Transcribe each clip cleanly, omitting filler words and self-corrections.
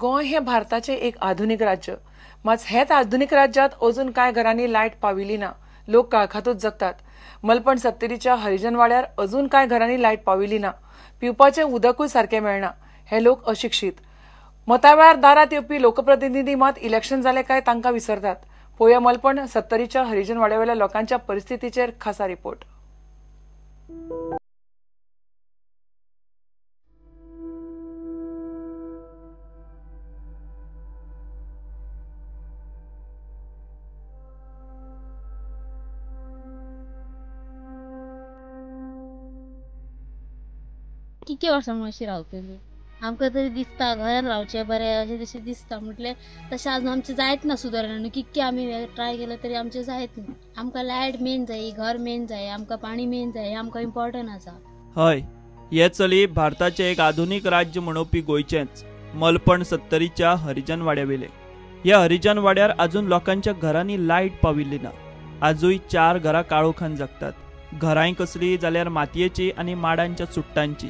गोंय हे भारताचे एक आधुनिक राज्य. मात हेच आधुनिक राज्यात अजून कांय घरांनी लायट पाविल्ली ना. लोक काळखातूच जगतात. मलपण सत्तरीच्या हरिजन वाड्यार अजून कांय घरांनी लायट पाविल्ली ना. पिवपाचें उदकूय सारकें मेळना. हे लोक अशिक्षीत. मता वेळार दारात येवपी लोकप्रतिनिधी मात इलेक्शन जाले काय तांकां विसरतात. पळोवया मलपण सत्तरीच्या हरिजन वाड्यावेल्या लोकांच्या परिस्थितीचेर खासा रिपोर्ट. किती वर्सां अशी रावतली. आमकां तरी दिसता घरान रावचे बरें अशें तशें दिसता. म्हटल्यार तशें आजून आमचें जायत ना सुदारणा न्हू. कितके आमी ट्राय केलें तरी आमचें जायत ना. आमकां लायट मेन जाय, घर मेन जाय, आमकां पाणी मेन जाय, हें आमकां इम्पॉर्टंट आसा. हय, हे चली भारताचे एक आधुनिक राज्य म्हणोवपी गोंयचेंच मलपण सत्तरीच्या हरिजन वाड्यावेले. ह्या हरिजन वाड्यार अजून लोकांच्या घरांनी लायट पाविल्ली ना. आजूय 4 घरां काळोखान जगतात. घरांय कसली जाल्यार मातयेची आनी माडांच्या चुट्टांची.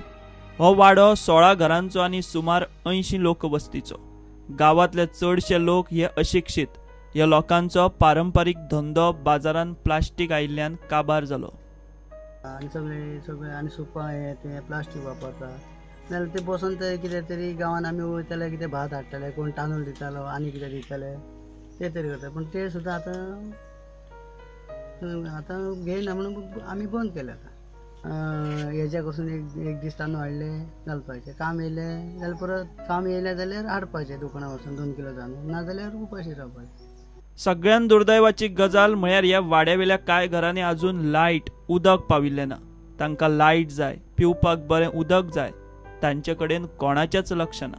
हो वाडो 16 घरांचो आनी सुमार 80 लोक वस्तीचो. गांवांतले चडशे लोक हे अशिक्षीत. ह्या लोकांचो पारंपारीक धंदो बाजारान प्लास्टीक आयिल्ल्यान काबार जालो. आनी सगळे आनी सुपां हे ते प्लास्टीक वापरतात. जाल्यार ते बसून ते कितें तरी गांवांत आमी वयताले कितें भात हाडटाले, कोण तांदूळ दितालो आनी कितें दिताले ते तरी करता. पूण ते सुद्दां आतां घेयना म्हणून आमी बंद केले. आतां हेज्या कडसून एक दीस तांदूळ हाडले घालपाचे. काम येयलें जाल्यार परत काम येयलें जाल्यार हाडपाचें दुकाना वचून 2 किलो तांदूळ, ना जाल्यार उपाशी रावपाचें. सगळ्यात दुर्दैवाची गजाल म्हळ्यार ह्या वाड्यावेल्या कांय घरांनी अजून लायट उदक पाविल्लें ना. तांकां लायट जाय, पिवपाक बरें उदक जाय, तांचे कडेन कोणाचेंच लक्ष ना.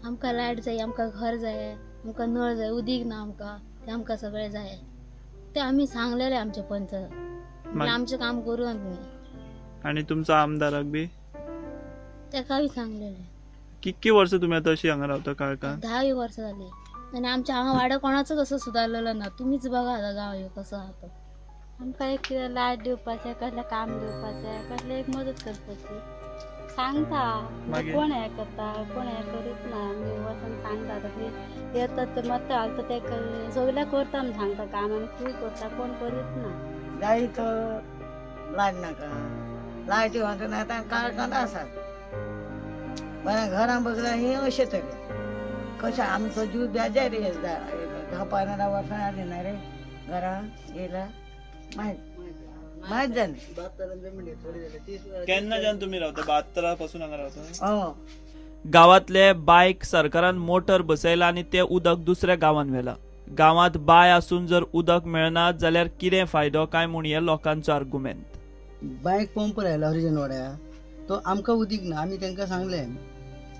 आमकां लायट जाय, आमकां घर जाय, आमकां नळ जाय, उदीक ना आमकां, तें आमकां सगळें जाय. तें आमी सांगलेलें आमचे पंच, आमचें काम करूं तुमी. आनी तुमचो आमदाराक बी तेकाय सांगलेलें. कितकी वर्सां तुमी आतां अशी हांगा रावता काळखान? 10 वर्सां जाली. आनी आमच्या हांगा वाडो कोणाचोच असो सुदारलेलो ना. तुमीच बघा आतां गांव ह्यो कसो आहा तो. आमकां एक कितें लायट दिवपाचें, कसलें काम दिवपाचें, कसलें एक मदत करपाची सांगता. कोण हें करता, कोण हें करीत ना. आमी वचून सांगता. तरी येतात ते मत घालता ते सगळें करता आमी सांगता काम. आनी खूब करता, कोण करीत ना. लायट लायट नाका. लायटी वचून आतां काळखान आसात. बरें घरां बघल्यार ही अशें तरी कशें आमचो जीव बेजार 10-15 वर्सां जालीं ना रे घरां येयला. माहीत जालें. केन्नाच्यान तुमी रावता? 72 पासून हांगा रावता? हो. गांवांतले बायक सरकारान मोटर बसयला आनी ते उदक दुसऱ्या गांवांत व्हेला. गांवांत बाय आसून जर उदक मेळना जाल्यार कितें फायदो काय म्हूण हे लोकांचो आर्ग्युमेंट. बायक पंप राहिला हरिजन वाड्या, तो आमकां उदीक ना. आमी तांकां सांगलें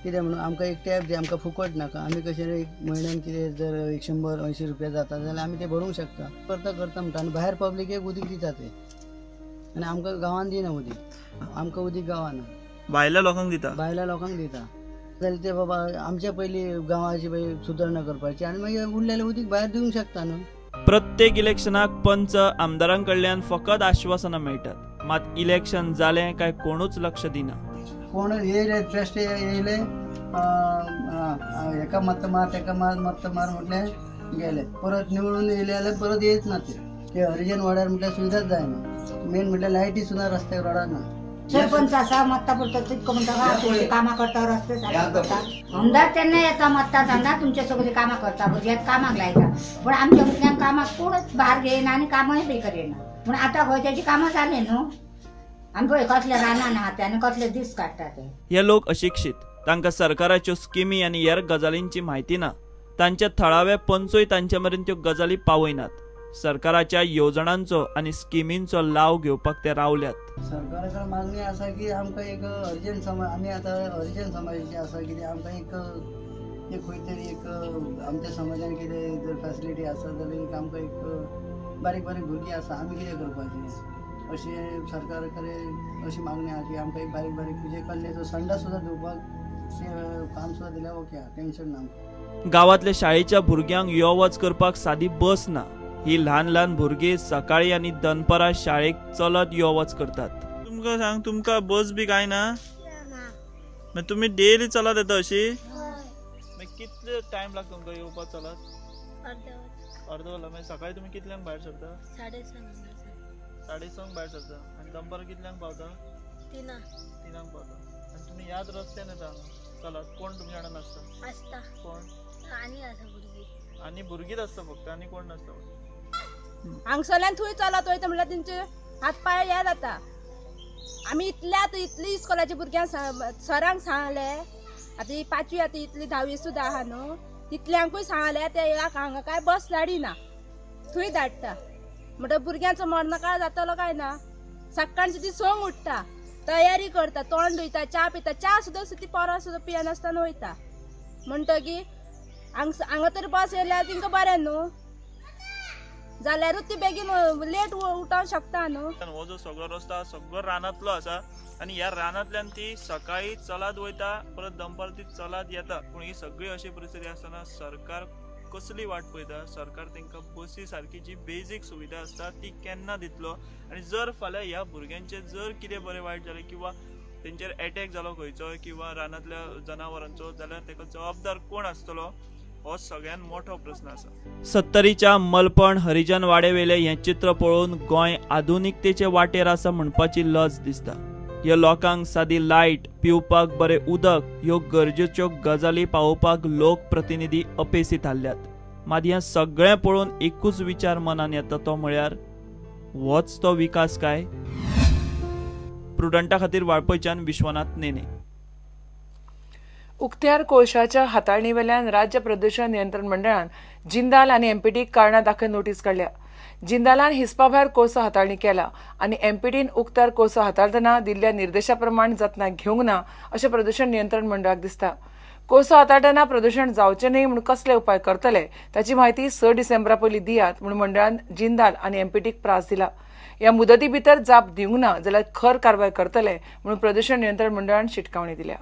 कितें म्हणून आमकां एक टॅप दी, आमकां फुकट नाका. आमी कशें एक म्हयन्यान कितें जर 100-80 रुपया जाता जाल्यार आमी ते भरूंक शकता. करता म्हणटा. आनी भायर पब्लिकेक उदीक दिता ते. आनी आमकां गांवांत दिना उदीक. आमकां उदीक गांवांना, भायल्या लोकांक दिता. भायल्या लोकांक दिता. जाल्यार ते बाबा आमच्या पयलीं गांवाची सुदारणा करपाची आनी मागीर उरलेलें उदीक भायर दिवंक शकता न्हू. प्रत्येक इलेक्शनाक पंच आमदारां कडल्यान फकत आश्वासनां मेळटात. मात इलेक्शन जालें काय कोणूच लक्ष दिना. कोण येयले ट्रस्ट येयले एका मत मार तेका मत मार म्हटलें गेले. परत निवडून येयले जाल्यार परत येयच ना. ते हरिजन वाड्यार म्हटल्यार सुविधाच जायना. मेन म्हटल्यार लायटी सुद्दां रस्त्याक रोडार ना. सरपंच आसा मत्ता पडटा तितको म्हणटा तुमची कामां करता रस्ते सारके करता. आमदार तेन्ना येता मत्ता सांगता तुमचे सगळी कामां करता भुरग्यांक कामाक लायता. पण आमच्या भुरग्यांक कामाक कोणूच भायर घेयना आनी कामय बी करिना. पूण आतां खंय तेजी कामां जाली न्हू. आमी पळय कसले रानान आहा ते आनी कसले दीस काडटा ते. हे लोक अशिक्षीत. तांकां सरकाराच्यो स्किमी आनी हेर गजालींची म्हायती ना. तांचे थळावे पंचूय तांचे मेरेन त्यो गजाली पावयनात. सरकाराच्या येवजणांचो आनी स्किमींचो लाव घेवपाक ते रावल्यात. सरकारा कडेन मागणी आसा की आमकां एक हरिजन समाज, आमी आतां हरिजन समाजाचे आसा कितें आमकां एक खंय तरी एक आमच्या समाजान कितें जर फॅसिलिटी आसा जाल्यार आमकां एक बारीक भुरगीं आसा आमी कितें करपाचें अशें सरकारा कडेन अशी मागणी आहा की आमकां एक बारीक म्हणजे कसलेचो संडास सुद्दां दिवपाक काम सुद्दां दिल्यार ओके आहा, टेन्शन ना. गांवांतल्या शाळेच्या भुरग्यांक यो वच करपाक सादी बस ना. ही ल्हान ल्हान भुरगीं सकाळी आनी दनपरां शाळेक चलत यो वच करतात. तुमकां सांग, तुमकां बस बी काय ना? तुम्ही डेली चलत येता अशी? कितले टाइम लागता तुमकां येवपाक चलत? अर्धे वरा मागीर सकाळी तुमी कितल्यांक भायर सरता? 6:30 भायर सरता आनी दनपारां कितल्यांक पावता? 3 पावता. आनी तुमी ह्याच रस्त्यान येता चलत? कोण तुमच्या वांगडा नासता? कोण? आनी भुरगींच आसता फक्त, आनी कोण नासता? हांगसरल्यान थंय चलत वयता म्हणल्यार तेंचे हात पाय हे जाता. आमी इतली इस्कॉलाच्या भुरग्यांक सरांक सांगले, आतां ही 5वी आतां इतली 10वी सुद्दां आहा न्हू, तितल्यांकूय सांगले ते हांगा काय बस धाडिना, थंय धाडटा. म्हणटा भुरग्यांचो मरणकाळ जातलो काय ना. सकाळची ती संक उठता, तयारी करता, तोंड धुयता, च्या पिता. च्या सुद्दां ती पोरां सुद्दां पियनासतना वयता. म्हणटकीर हांगा तरी बस येयल्यार तिंका बरें न्हू, जाल्यारूच ती बेगीन लेट उठोवंक शकता न्हू. हो जो सगळो रस्तो सगळो रानांतलो आसा आनी ह्या रानांतल्यान ती सकाळी चलत वयता, परत दनपार ती चलत येता. पूण ही सगळी अशी परिस्थिती आसतना सरकार कसली वाट पळयता? सरकार तांकां बसी सारकी जी बेजीक सुविधा आसता ती केन्ना दितलो? आनी जर फाल्यां ह्या भुरग्यांचें जर कितें बरें वायट जालें किंवा तेंचेर अटॅक जालो खंयचोय किंवा रानांतल्या जनावरांचो, जाल्यार ताका जबाबदार कोण आसतलो? हो सगळ्यात मोठो प्रश्न आसा. 70च्या मलपण हरिजन वाड्यावेले हें चित्र पळोवन गोंय आधुनिकतेचे वाटेर आसा म्हणपाची लज दिसता. ह्या लोकांक सादी लायट, पिवपाक बरें उदक ह्यो गरजेच्यो गजाली पावोवपाक लोकप्रतिनिधी अपेसीत आसल्यात. मात हें सगळें पळोवन एकूच विचार मनान येता, तो म्हळ्यार होच तो विकास काय? प्रुडंटा खातीर वाळपयच्यान विश्वनाथ नेने. उक्त्यार कोळशाच्या हाताळणीवेल्यान राज्य प्रदूषण नियंत्रण मंडळान जिंदाल आनी एमपीटीक कारणां दाखल नोटीस काडल्या. जिंदालान हिस्पा भायर कोळसो हाताळणी केला आनी एमपीटीन उक्त्यार कोळसो हाताळतना दिल्ल्या निर्देशा प्रमाण जतनाय घेवंक ना अशें प्रदूषण नियंत्रण मंडळाक दिसता. कोळसो हाताळतना प्रदूषण जावचें न्हय म्हूण कसले उपाय करतले ताची म्हायती 6 डिसेंबरा पयलीं दियात म्हूण मंडळान जिंदाल आनी एमपीटीक प्रास दिला. ह्या मुदती भितर जाप दिवंक ना जाल्यार खर कारवाय करतले म्हूण प्रदूषण नियंत्रण मंडळान शिटकावणी दिल्या.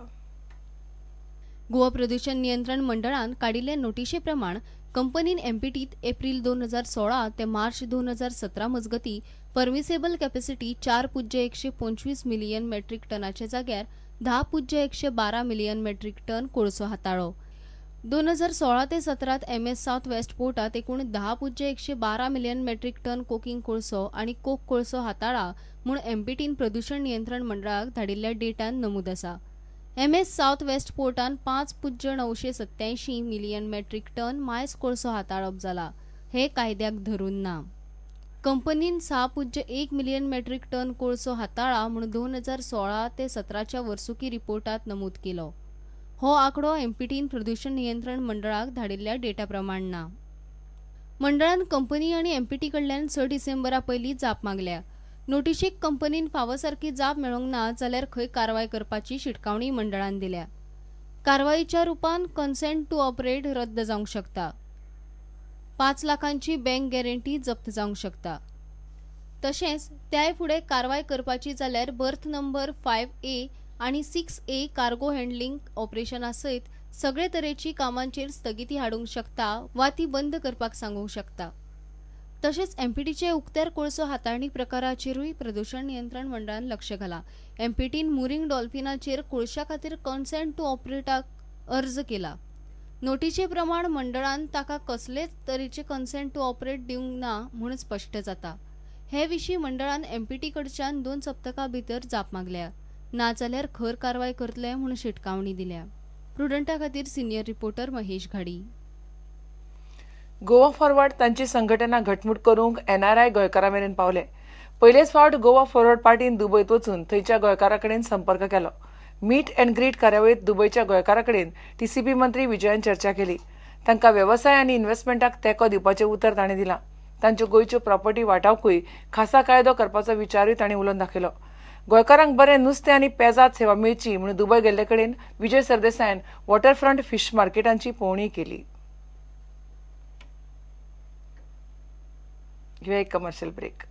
गोवा प्रदूषण नियंत्रण मंडळान काडिल्ले नोटिशे प्रमाण कंपनीन एमपीटीत एप्रिल 2016 ते मार्च 2017 मजगती परमिसेबल कॅपॅसिटी 4.125 मिलियन मेट्रिक टनाचे जाग्यार 10.112 मिलियन मेट्रिक टन कोळसो हाताळ्ळो. 2016 ते 17 एमएस साउथ वेस्ट पोर्टात एकूण 10.112 मिलियन मेट्रिक टन कोकिंग कोळसो आणि कोक कोळसो हाताळ्ळा म्हूण एमपीटीन प्रदूषण नियंत्रण मंडळाक धाडिल्ल्या डेटान नमूद आसा. एमएस साउथ वेस्ट पोर्टान 5.987 मिलियन मेट्रिक टन मायस कोळसो हाताळप जाला. हे कायद्याक धरून ना. कंपनीन 6.1 मिलियन मेट्रिक टन कोळसो हाताळ्ळा म्हूण 2016 ते 17च्या वर्सुकी रिपोर्टात नमूद केलो. हो आंकडो एमपीटीन प्रदूषण नियंत्रण मंडळाक धाडिल्ल्या डेटा प्रमाण ना. मंडळान कंपनी आनी एमपीटी कडल्यान 6 डिसेंबरा पयलीं जाप मागल्या. नोटिशीक कंपनीन फावो सारकी जाप मेळोंक ना जाल्यार खंय कारवाय करपाची शिटकावणी मंडळान दिल्या. कारवायेच्या रुपान कन्सेंट टू ऑपरेट रद्द जावंक शकता. 5 लाखांची बँक गॅरंटी जप्त जावंक शकता. तशेंच त्याय फुडें कारवाय करपाची जाल्यार बर्थ नंबर 5A आनी 6A कार्गो हँडलिंग ऑपरेशना सयत सगळे तरेची कामांचेर स्थगिती हाडूंक शकता वा ती बंद करपाक सांगूंक शकता. तशेंच एमपीटीचे उक्त्यार कोळसो हाताळणी प्रकाराचेरूय प्रदूषण नियंत्रण मंडळान लक्ष घाला. एमपीटीन मुरिंग डॉल्फिनाचेर कोळशा खातीर कन्सेंट टू ऑपरेटाक अर्ज केला. नोटीचे प्रमाण मंडळान ताका कसलेच तरेचे कन्सेंट टू ऑपरेट दिवंक ना म्हूण स्पश्ट जाता. हे विशीं मंडळान एमपीटी कडच्यान 2 सप्तकां भितर जाप मागल्या. ना जाल्यार खर कारवाय करतले म्हूण शिटकावणी दिल्या. प्रुडंटा खातीर सिनियर रिपोर्टर महेश घाडी. गोवा फॉरवर्ड तांची संघटना घटमूट करूंक एनआरआय गोंयकारां मेरेन पावले. पयलेच फावट गोवा फॉरवर्ड पार्टीन दुबयत वचून थंयच्या गोंयकारां कडेन संपर्क केलो. मीट अँड ग्रीट कार्यावळीत दुबयच्या गोंयकारां कडेन टीसीपी मंत्री विजयान चर्चा केली. तांकां वेवसाय आनी इन्व्हेस्टमेंटाक तेंको दिवपाचें उतर ताणें दिलां. तांच्यो गोंयच्यो प्रॉपर्टी वाटावकूय खासा कायदो करपाचो विचारूय तांणी उलोवन दाखयलो. गोंयकारांक बरें नुस्तें आनी पेजाद सेवा मेळची म्हूण दुबय गेल्ले कडेन विजय सरदेसायन वॉटरफ्रंट फिश मार्केटांची पळोवणी केली. एक कमर्शियल ब्रेक.